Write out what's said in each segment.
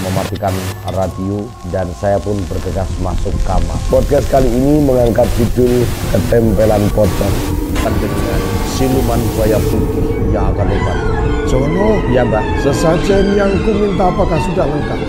mematikan radio dan saya pun bergegas masuk kamar. Podcast kali ini mengangkat judul Ketempelan Pocong dengan siluman buaya putih yang akan membantu. Jono, Ya Mbak, sesajen yang ku minta apakah sudah lengkap?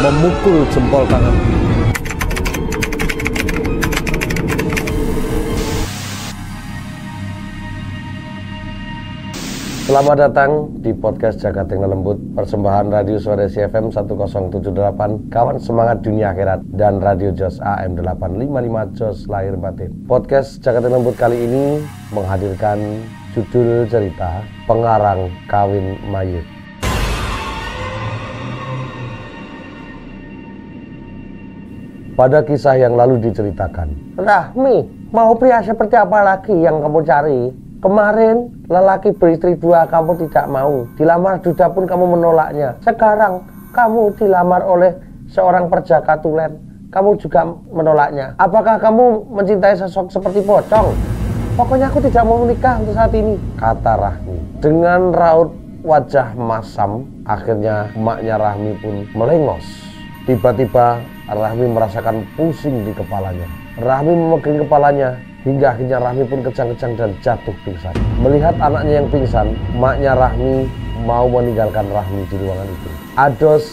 memukul jempol tangan. Selamat datang di podcast Jagat Tinggal Lembut, persembahan Radio Suara FM 1078, kawan semangat dunia akhirat, dan Radio Jos AM 855 Jos lahir batin. Podcast Jagat Tinggal Lembut kali ini menghadirkan judul cerita Pengarang Kawin Mayit. Pada kisah yang lalu diceritakan, Rahmi, mau pria seperti apa lagi yang kamu cari? Kemarin lelaki beristri dua kamu tidak mau, dilamar duda pun kamu menolaknya. Sekarang kamu dilamar oleh seorang perjaka tulen, kamu juga menolaknya. Apakah kamu mencintai sosok seperti pocong? Pokoknya aku tidak mau menikah untuk saat ini, kata Rahmi. Dengan raut wajah masam, akhirnya emaknya Rahmi pun melengos. Tiba-tiba Rahmi merasakan pusing di kepalanya. Rahmi memegang kepalanya hingga akhirnya Rahmi pun kejang-kejang dan jatuh pingsan. Melihat anaknya yang pingsan, emaknya Rahmi mau meninggalkan Rahmi di ruangan itu. Ados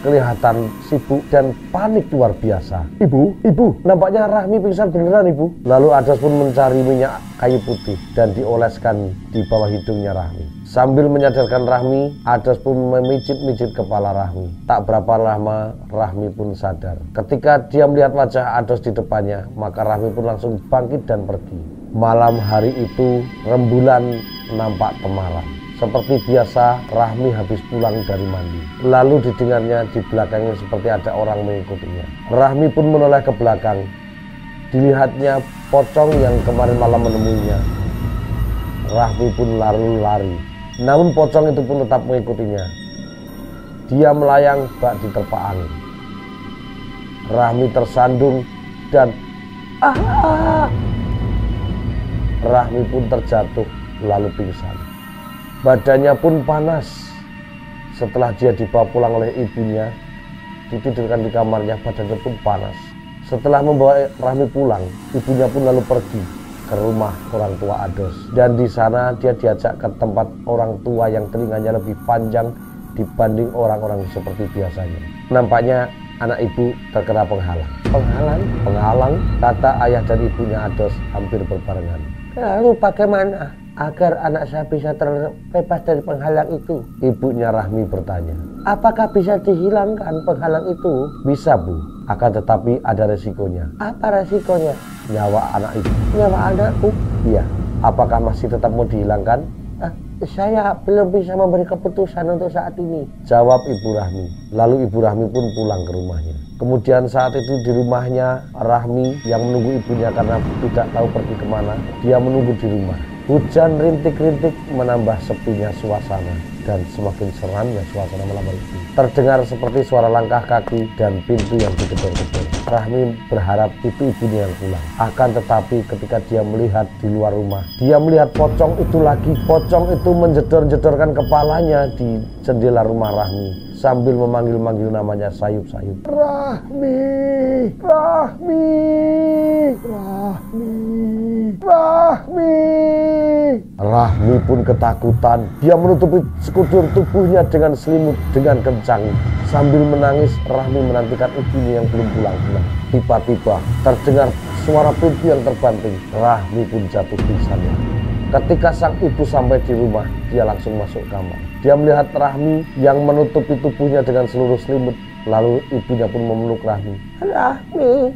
kelihatan sibuk dan panik luar biasa. Ibu, nampaknya Rahmi pingsan beneran, Ibu. Lalu Ados pun mencari minyak kayu putih dan dioleskan di bawah hidungnya Rahmi. Sambil menyadarkan Rahmi, Ados pun memijit-mijit kepala Rahmi. Tak berapa lama Rahmi pun sadar. Ketika dia melihat wajah Ados di depannya, maka Rahmi pun langsung bangkit dan pergi. Malam hari itu rembulan nampak temaram. Seperti biasa, Rahmi habis pulang dari mandi. Lalu didengarnya di belakangnya seperti ada orang mengikutinya. Rahmi pun menoleh ke belakang. Dilihatnya pocong yang kemarin malam menemuinya. Rahmi pun lari. Namun pocong itu pun tetap mengikutinya. Dia melayang bak di terpa angin. Rahmi tersandung dan Rahmi pun terjatuh lalu pingsan. Badannya pun panas. Setelah dia dibawa pulang oleh ibunya, ditidurkan di kamarnya, badannya pun panas. Setelah membawa Rahmi pulang, ibunya pun lalu pergi ke rumah orang tua Ados, dan di sana dia diajak ke tempat orang tua yang telinganya lebih panjang dibanding orang-orang seperti biasanya. Nampaknya anak ibu terkena penghalang. Penghalang, kata ayah dan ibunya Ados hampir berbarengan. Lalu bagaimana agar anak saya bisa terbebas dari penghalang itu? Ibunya Rahmi bertanya. Apakah bisa dihilangkan penghalang itu? Bisa, Bu. Akan tetapi ada resikonya. Apa resikonya? Nyawa anak ibu. Nyawa anakku? Iya. Apakah masih tetap mau dihilangkan? Saya belum bisa memberi keputusan untuk saat ini, jawab Ibu Rahmi. Lalu Ibu Rahmi pun pulang ke rumahnya. Kemudian saat itu di rumahnya Rahmi yang menunggu ibunya karena tidak tahu pergi kemana, dia menunggu di rumah. Hujan rintik-rintik menambah sepinya suasana dan semakin seramnya suasana malam itu. Terdengar seperti suara langkah kaki dan pintu yang digedor-gedor. Rahmi berharap itu ibunya yang pulang. Akan tetapi ketika dia melihat di luar rumah, dia melihat pocong itu lagi. Pocong itu menjedor-jedorkan kepalanya di jendela rumah Rahmi sambil memanggil-manggil namanya sayup-sayup. Rahmi, Rahmi, Rahmi, Rahmi. Rahmi pun ketakutan. Dia menutupi sekujur tubuhnya dengan selimut dengan kencang. Sambil menangis, Rahmi menantikan ibunya yang belum pulang-pulang. Tiba-tiba terdengar suara pintu yang terbanting. Rahmi pun jatuh pingsan. Ketika sang ibu sampai di rumah, dia langsung masuk kamar. Dia melihat Rahmi yang menutupi tubuhnya dengan seluruh selimut. Lalu ibunya pun memeluk Rahmi. Rahmi,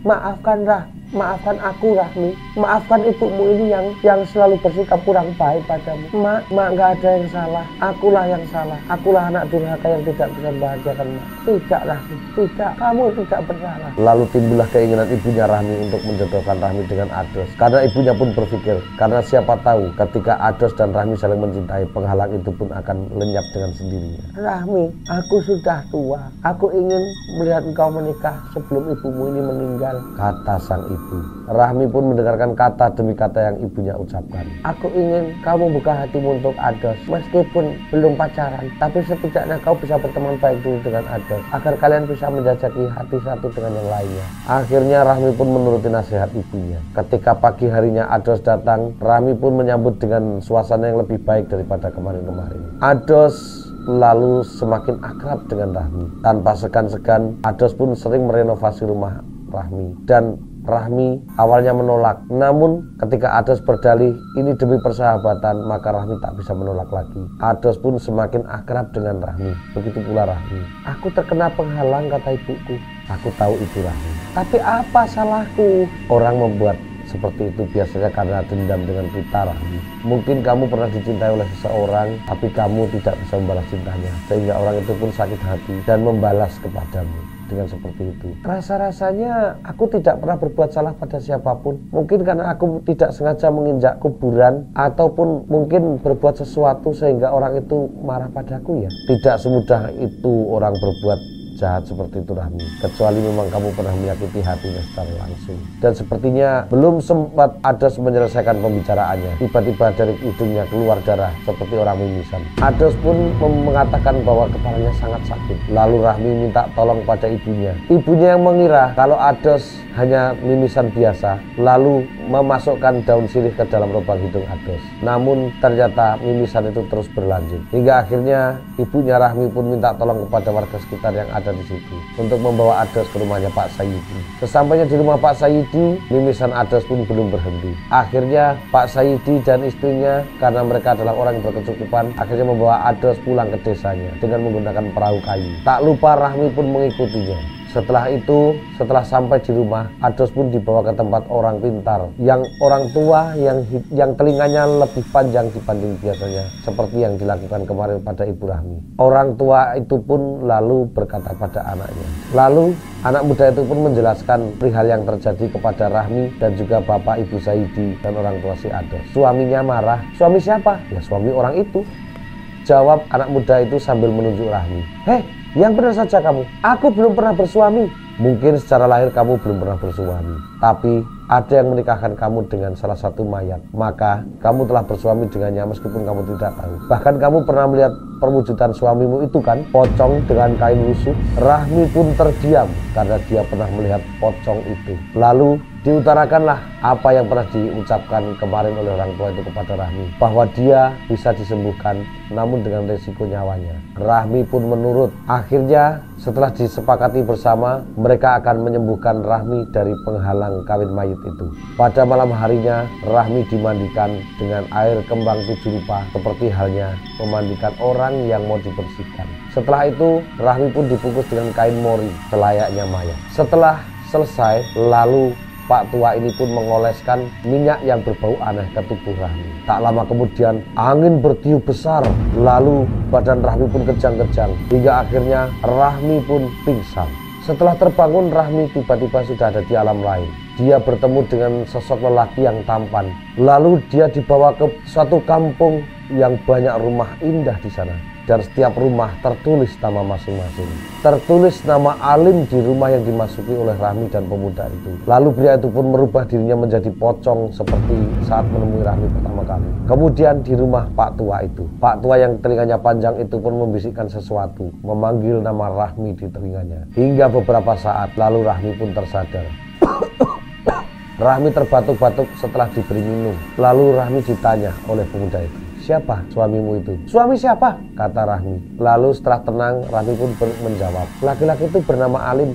maafkan aku Rahmi. Maafkan ibumu ini yang selalu bersikap kurang baik padamu. Mak gak ada yang salah. Akulah yang salah. Akulah anak durhaka yang tidak bisa membahagiakan Mak. Tidak Rahmi, tidak. Kamu tidak bersalah. Lalu timbullah keinginan ibunya Rahmi untuk menjodohkan Rahmi dengan Ados. Karena ibunya pun berpikir, karena siapa tahu ketika Ados dan Rahmi saling mencintai, penghalang itu pun akan lenyap dengan sendirinya. Rahmi, aku sudah tua. Aku ingin melihat engkau menikah sebelum ibumu ini meninggal, kata sang ibu. ibu. Rahmi pun mendengarkan kata demi kata yang ibunya ucapkan. Aku ingin kamu buka hatimu untuk Ados. Meskipun belum pacaran, tapi setidaknya kau bisa berteman baik dulu dengan Ados, agar kalian bisa menjajaki hati satu dengan yang lainnya. Akhirnya Rahmi pun menuruti nasihat ibunya. Ketika pagi harinya Ados datang, Rahmi pun menyambut dengan suasana yang lebih baik daripada kemarin-kemarin. Ados lalu semakin akrab dengan Rahmi. Tanpa segan-segan, Ados pun sering merenovasi rumah Rahmi. Dan Rahmi awalnya menolak, namun ketika Ados berdalih ini demi persahabatan, maka Rahmi tak bisa menolak lagi. Ados pun semakin akrab dengan Rahmi. Begitu pula Rahmi. Aku terkena penghalang, kata ibuku. Aku tahu itu Rahmi. Tapi apa salahku? Orang membuat seperti itu biasanya karena dendam dengan kita, Rahmi. Mungkin kamu pernah dicintai oleh seseorang, tapi kamu tidak bisa membalas cintanya, sehingga orang itu pun sakit hati dan membalas kepadamu dengan seperti itu. Rasa-rasanya aku tidak pernah berbuat salah pada siapapun. Mungkin karena aku tidak sengaja menginjak kuburan, ataupun mungkin berbuat sesuatu sehingga orang itu marah padaku ya. Tidak semudah itu orang berbuat jahat seperti itu, Rahmi, kecuali memang kamu pernah menyakiti hatinya secara langsung. Dan sepertinya belum sempat Ados menyelesaikan pembicaraannya, tiba-tiba dari hidungnya keluar darah seperti orang mimisan. Ados pun mengatakan bahwa kepalanya sangat sakit. Lalu Rahmi minta tolong pada ibunya. Ibunya yang mengira kalau Ados hanya mimisan biasa, lalu memasukkan daun sirih ke dalam lubang hidung Ados. Namun ternyata mimisan itu terus berlanjut, hingga akhirnya ibunya Rahmi pun minta tolong kepada warga sekitar yang ada di situ untuk membawa Ados ke rumahnya Pak Saidi. Sesampainya di rumah Pak Saidi, mimisan Ados pun belum berhenti. Akhirnya Pak Saidi dan istrinya, karena mereka adalah orang yang berkecukupan, akhirnya membawa Ados pulang ke desanya dengan menggunakan perahu kayu. Tak lupa Rahmi pun mengikutinya. Setelah itu, setelah sampai di rumah, Ados pun dibawa ke tempat orang pintar, yang orang tua yang telinganya lebih panjang dibanding biasanya, seperti yang dilakukan kemarin pada Ibu Rahmi. Orang tua itu pun lalu berkata pada anaknya. Lalu anak muda itu pun menjelaskan perihal yang terjadi kepada Rahmi dan juga bapak Ibu Saidi dan orang tua si Ados. Suaminya marah. Suami siapa? Ya suami orang itu, jawab anak muda itu sambil menunjuk Rahmi. Heh, yang benar saja kamu, aku belum pernah bersuami. Mungkin secara lahir kamu belum pernah bersuami, tapi ada yang menikahkan kamu dengan salah satu mayat, maka kamu telah bersuami dengannya meskipun kamu tidak tahu. Bahkan kamu pernah melihat perwujudan suamimu itu kan, pocong dengan kain lusuh. Rahmi pun terdiam karena dia pernah melihat pocong itu. Lalu diutarakanlah apa yang pernah diucapkan kemarin oleh orang tua itu kepada Rahmi, bahwa dia bisa disembuhkan namun dengan resiko nyawanya. Rahmi pun menurut. Akhirnya setelah disepakati bersama, mereka akan menyembuhkan Rahmi dari penghalang kawin mayit itu. Pada malam harinya, Rahmi dimandikan dengan air kembang 7 rupa, seperti halnya memandikan orang yang mau dibersihkan. Setelah itu, Rahmi pun dibungkus dengan kain mori selayaknya mayat. Setelah selesai, lalu Pak tua ini pun mengoleskan minyak yang berbau aneh ke tubuh Rahmi. Tak lama kemudian angin bertiup besar, lalu badan Rahmi pun kejang-kejang, hingga akhirnya Rahmi pun pingsan. Setelah terbangun, Rahmi tiba-tiba sudah ada di alam lain. Dia bertemu dengan sosok lelaki yang tampan. Lalu dia dibawa ke suatu kampung yang banyak rumah indah di sana. Dan setiap rumah tertulis nama masing-masing. Tertulis nama alim di rumah yang dimasuki oleh Rahmi dan pemuda itu. Lalu pria itu pun merubah dirinya menjadi pocong seperti saat menemui Rahmi pertama kali. Kemudian di rumah Pak tua itu, Pak tua yang telinganya panjang itu pun membisikkan sesuatu, memanggil nama Rahmi di telinganya. Hingga beberapa saat lalu Rahmi pun tersadar. Rahmi terbatuk-batuk setelah diberi minum. Lalu Rahmi ditanya oleh pemuda itu, siapa suamimu itu? Suami siapa? Kata Rahmi. Lalu setelah tenang, Rahmi pun menjawab, laki-laki itu bernama Halim.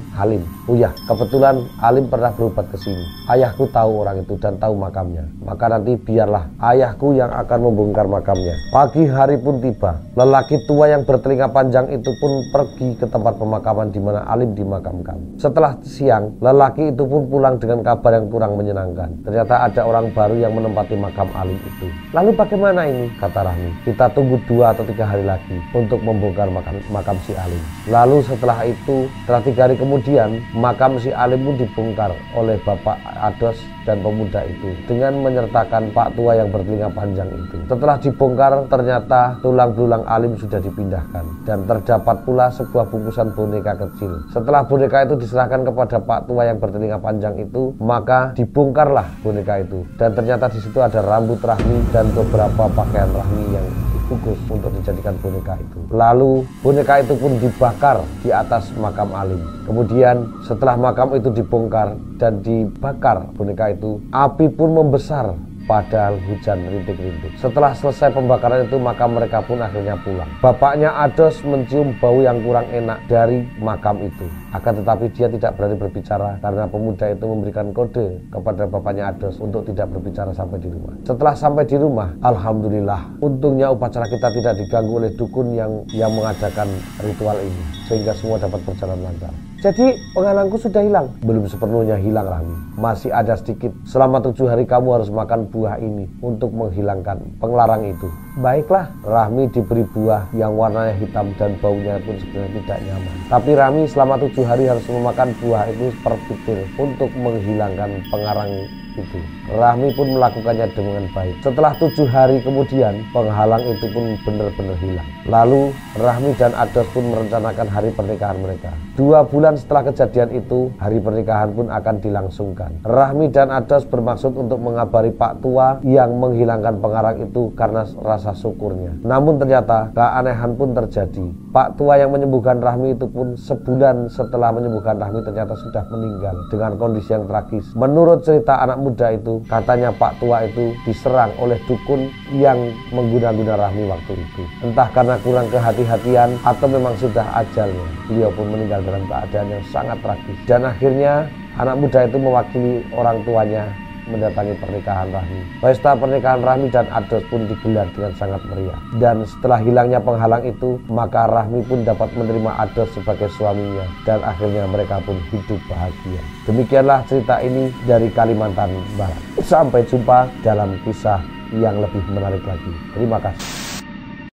Oh ya, kebetulan Halim pernah berobat ke sini. Ayahku tahu orang itu dan tahu makamnya. Maka nanti biarlah ayahku yang akan membongkar makamnya. Pagi hari pun tiba. Lelaki tua yang bertelinga panjang itu pun pergi ke tempat pemakaman di mana Halim dimakamkan. Setelah siang, lelaki itu pun pulang dengan kabar yang kurang menyenangkan. Ternyata ada orang baru yang menempati makam Halim itu. Lalu bagaimana ini? kata Rahmi. Kita tunggu 2 atau 3 hari lagi untuk membongkar makam si Alim. Lalu setelah itu, setelah 3 hari kemudian, makam si Alim pun dibongkar oleh Bapak Ados dan pemuda itu dengan menyertakan Pak Tua yang bertelinga panjang itu. Setelah dibongkar, ternyata tulang belulang Alim sudah dipindahkan dan terdapat pula sebuah bungkusan boneka kecil. Setelah boneka itu diserahkan kepada Pak Tua yang bertelinga panjang itu, maka dibongkarlah boneka itu dan ternyata di situ ada rambut Rahmi dan beberapa pakaian Rahmi yang dibungkus untuk dijadikan boneka itu. Lalu boneka itu pun dibakar di atas makam Alim. Kemudian setelah makam itu dibongkar dan dibakar boneka itu, api pun membesar padahal hujan rintik-rintik. Setelah selesai pembakaran itu, maka mereka pun akhirnya pulang. Bapaknya Ados mencium bau yang kurang enak dari makam itu. Akan tetapi dia tidak berani berbicara karena pemuda itu memberikan kode kepada bapaknya Ados untuk tidak berbicara sampai di rumah. Setelah sampai di rumah, alhamdulillah, untungnya upacara kita tidak diganggu oleh dukun yang mengadakan ritual ini, sehingga semua dapat berjalan lancar. Jadi penghalangku sudah hilang. Belum sepenuhnya hilang, Rahmi. Masih ada sedikit. Selama 7 hari kamu harus makan buah ini untuk menghilangkan penglarang itu. Baiklah, Rahmi diberi buah yang warnanya hitam dan baunya pun sebenarnya tidak nyaman. Tapi Rahmi selama 7 hari harus memakan buah itu per butir untuk menghilangkan pengarang itu. Rahmi pun melakukannya dengan baik. Setelah 7 hari kemudian, penghalang itu pun benar-benar hilang. Lalu Rahmi dan Ados pun merencanakan hari pernikahan mereka. 2 bulan setelah kejadian itu, hari pernikahan pun akan dilangsungkan. Rahmi dan Ados bermaksud untuk mengabari Pak Tua yang menghilangkan pengarang itu karena rasa syukurnya. Namun ternyata keanehan pun terjadi. Pak Tua yang menyembuhkan Rahmi itu pun sebulan setelah menyembuhkan Rahmi ternyata sudah meninggal dengan kondisi yang tragis. Menurut cerita anak muda itu, katanya Pak Tua itu diserang oleh dukun yang mengguna-guna Rahmi waktu itu. Entah karena kurang kehati-hatian atau memang sudah ajalnya, beliau pun meninggal dalam keadaan yang sangat tragis. Dan akhirnya anak muda itu mewakili orang tuanya mendatangi pernikahan Rahmi. Pesta pernikahan Rahmi dan Ados pun digelar dengan sangat meriah. Dan setelah hilangnya penghalang itu, maka Rahmi pun dapat menerima Ados sebagai suaminya. Dan akhirnya mereka pun hidup bahagia. Demikianlah cerita ini dari Kalimantan Barat. Sampai jumpa dalam kisah yang lebih menarik lagi. Terima kasih.